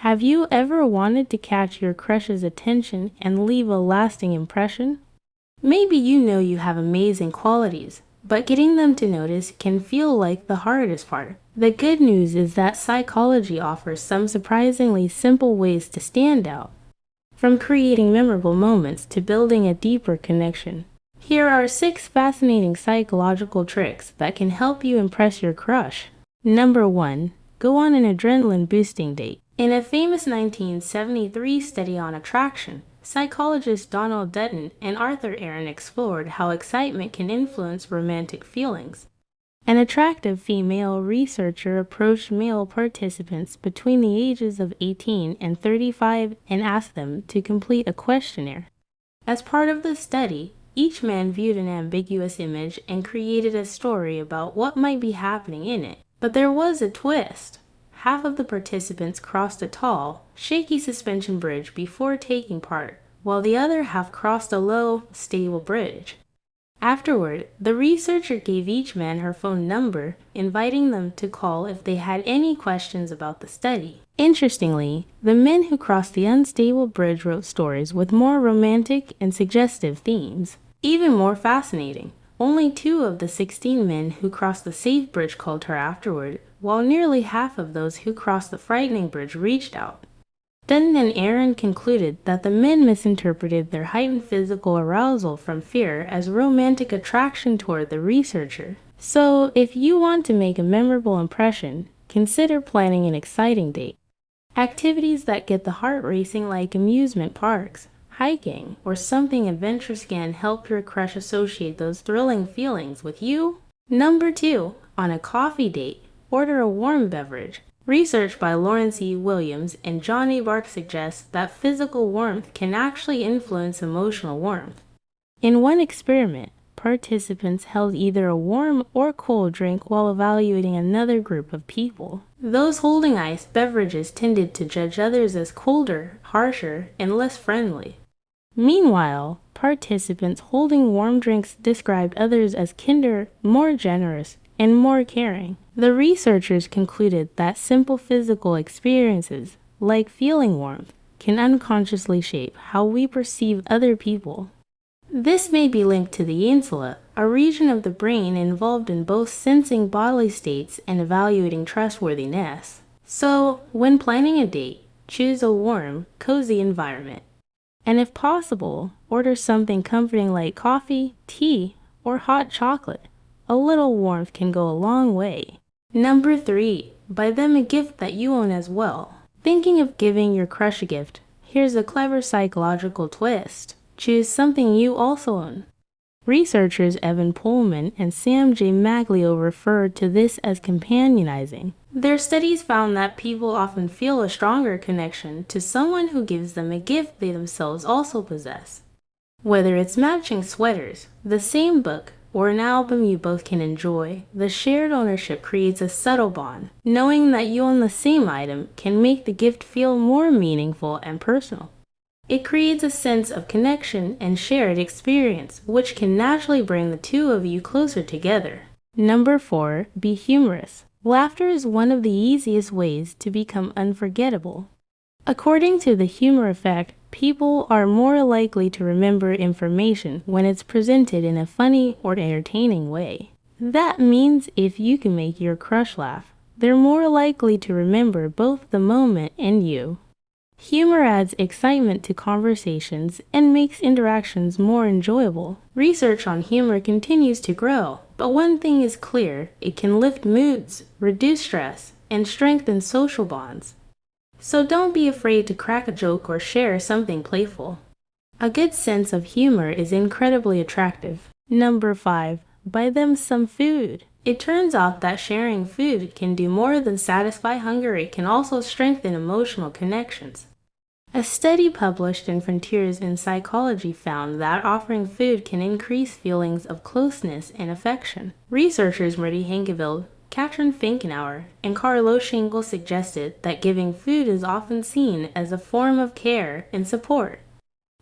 Have you ever wanted to catch your crush's attention and leave a lasting impression? Maybe you know you have amazing qualities, but getting them to notice can feel like the hardest part. The good news is that psychology offers some surprisingly simple ways to stand out, from creating memorable moments to building a deeper connection. Here are 6 fascinating psychological tricks that can help you impress your crush. Number 1. Go on an adrenaline-boosting date. In a famous 1973 study on attraction, psychologists Donald Dutton and Arthur Aaron explored how excitement can influence romantic feelings. An attractive female researcher approached male participants between the ages of 18 and 35 and asked them to complete a questionnaire. As part of the study, each man viewed an ambiguous image and created a story about what might be happening in it. But there was a twist. Half of the participants crossed a tall, shaky suspension bridge before taking part, while the other half crossed a low, stable bridge. Afterward, the researcher gave each man her phone number, inviting them to call if they had any questions about the study. Interestingly, the men who crossed the unstable bridge wrote stories with more romantic and suggestive themes. Even more fascinating, only 2 of the 16 men who crossed the safe bridge called her afterward, while nearly half of those who crossed the frightening bridge reached out. Dutton and Aaron concluded that the men misinterpreted their heightened physical arousal from fear as romantic attraction toward the researcher. So, if you want to make a memorable impression, consider planning an exciting date. Activities that get the heart racing, like amusement parks, hiking, or something adventurous, can help your crush associate those thrilling feelings with you. Number 2. On a coffee date, order a warm beverage. Research by Lawrence E. Williams and John A. Bark suggests that physical warmth can actually influence emotional warmth. In one experiment, participants held either a warm or cold drink while evaluating another group of people. Those holding iced beverages tended to judge others as colder, harsher, and less friendly. Meanwhile, participants holding warm drinks described others as kinder, more generous, and more caring. The researchers concluded that simple physical experiences, like feeling warmth, can unconsciously shape how we perceive other people. This may be linked to the insula, a region of the brain involved in both sensing bodily states and evaluating trustworthiness. So, when planning a date, choose a warm, cozy environment. And if possible, order something comforting like coffee, tea, or hot chocolate. A little warmth can go a long way. Number 3. Buy them a gift that you own as well. Thinking of giving your crush a gift? Here's a clever psychological twist. Choose something you also own. Researchers Evan Pullman and Sam J. Maglio referred to this as companionizing. Their studies found that people often feel a stronger connection to someone who gives them a gift they themselves also possess. Whether it's matching sweaters, the same book, or an album you both can enjoy, the shared ownership creates a subtle bond. Knowing that you own the same item can make the gift feel more meaningful and personal. It creates a sense of connection and shared experience, which can naturally bring the two of you closer together. Number 4. Be humorous. Laughter is one of the easiest ways to become unforgettable. According to the humor effect, people are more likely to remember information when it's presented in a funny or entertaining way. That means if you can make your crush laugh, they're more likely to remember both the moment and you. Humor adds excitement to conversations and makes interactions more enjoyable. Research on humor continues to grow, but one thing is clear: it can lift moods, reduce stress, and strengthen social bonds. So don't be afraid to crack a joke or share something playful. A good sense of humor is incredibly attractive. Number 5. Buy them some food. It turns out that sharing food can do more than satisfy hunger. It can also strengthen emotional connections. A study published in Frontiers in Psychology found that offering food can increase feelings of closeness and affection. Researchers Murdy Hankeveld, Katrin Finkenauer, and Carlo Schenkel suggested that giving food is often seen as a form of care and support.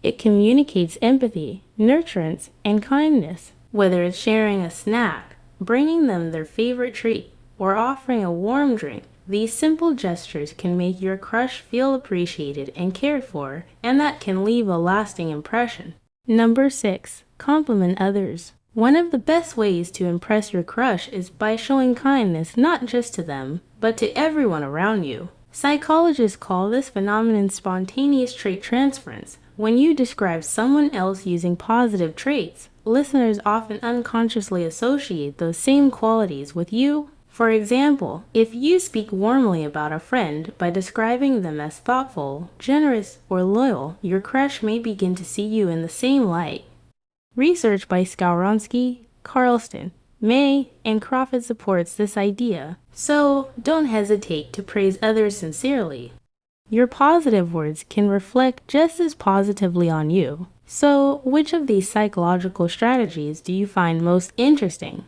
It communicates empathy, nurturance, and kindness. Whether it's sharing a snack, bringing them their favorite treat, or offering a warm drink, These simple gestures can make your crush feel appreciated and cared for, and that can leave a lasting impression. Number 6. Compliment others. One of the best ways to impress your crush is by showing kindness not just to them, but to everyone around you. Psychologists call this phenomenon spontaneous trait transference. When you describe someone else using positive traits, listeners often unconsciously associate those same qualities with you. For example, if you speak warmly about a friend by describing them as thoughtful, generous, or loyal, your crush may begin to see you in the same light. Research by Skowronski, Carlston, May, and Crawford supports this idea, so don't hesitate to praise others sincerely. Your positive words can reflect just as positively on you. So, which of these psychological strategies do you find most interesting?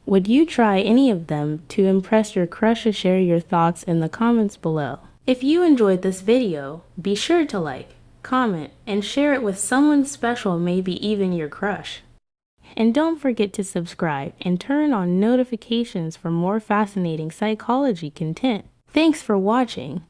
Would you try any of them to impress your crush? Share your thoughts in the comments below. If you enjoyed this video, be sure to like, comment, and share it with someone special, maybe even your crush. And don't forget to subscribe and turn on notifications for more fascinating psychology content. Thanks for watching.